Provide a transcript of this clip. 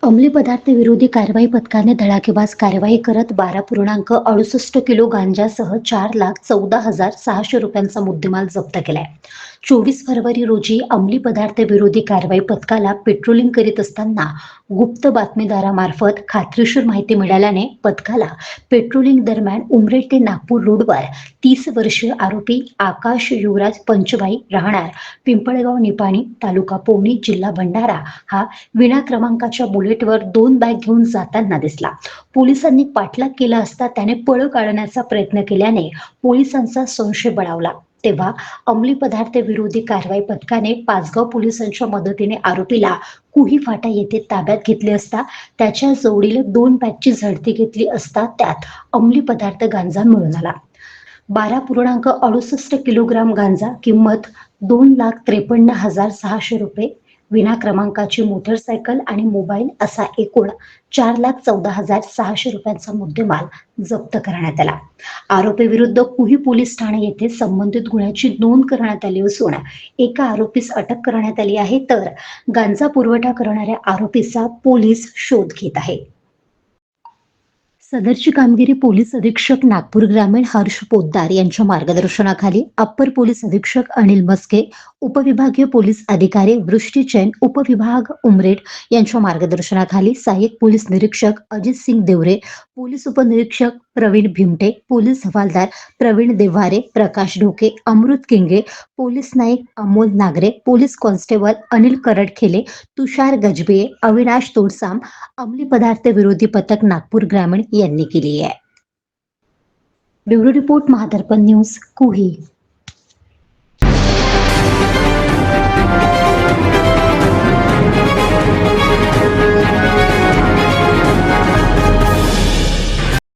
अंमली पदार्थ विरोधी कारवाई पथकाने धडाकेबाज कारवाई करत 12.68 किलो गांजासह 4,14,600 रुपयांचा मुद्देमाल जप्त केलाय. 24 फरवरी रोजी अंमली पदार्थ विरोधी कारवाई पथकाला पेट्रोलिंग करीत असताना गुप्त बातमीदारामार्फत खात्रीशीर माहिती मिळाल्याने पथकाला पेट्रोलिंग दरम्यान उमरेड ते नागपूर रोडवर 30 वर्षीय आरोपी आकाश युवराज पंचभाई राहणार पिंपळगाव निपाणी तालुका पोवणी जिल्हा भंडारा हा विना क्रमांकाच्या बुलेटवर 2 बॅग घेऊन जाताना दिसला. पोलिसांनी पाठलाग केला असता त्याने पळ काढण्याचा प्रयत्न केल्याने पोलिसांचा संशय बळावला. तेव्हा अंमली पदार्थ विरोधी कारवाई पथकाने पाचगाव पोलिसांच्या मदतीने आरोपीला कुही फाटा येथे ताब्यात घेतले असता त्याच्या जवळील 2 बॅगची झडती घेतली असता त्यात अंमली पदार्थ गांजा मिळून आला. 12.68 किलोग्राम गांजा, किंमत 2,53,600 रुपये, विना क्रमांकाची मोटरसायकल आणि मोबाईल असा एकूण 4,14,600 रुपयांचा मुद्देमाल जप्त करण्यात आला. आरोपी विरुद्ध कुही पोलीस ठाणे येथे संबंधित गुन्ह्याची नोंद करण्यात आली असून एका आरोपीस अटक करण्यात आली आहे, तर गांजा पुरवठा करणाऱ्या आरोपीचा पोलीस शोध घेत आहे. सदरची कामगिरी पोलीस अधीक्षक नागपूर ग्रामीण हर्ष पोद्दार यांच्या मार्गदर्शनाखाली अप्पर पोलीस अधीक्षक अनिल मस्के, उपविभागीय पोलीस अधिकारी वृष्टी जैन, उपविभाग उमरेड यांच्या मार्गदर्शनाखाली सहाय्यक पोलीस निरीक्षक अजित सिंग देवरे, पोलीस उपनिरीक्षक प्रवीण भिमटे, पोलीस हवालदार प्रवीण देव्हारे, प्रकाश ढोके, अमृत किंगे, पोलीस नाईक अमोल नागरे, पोलीस कॉन्स्टेबल अनिल करडखेले, तुषार गजबिये, अविनाश तोडसाम, अंमली पदार्थ विरोधी पथक नागपूर ग्रामीण यांनी केली आहे. Bureau report, Mahadarpan news, Kuhi.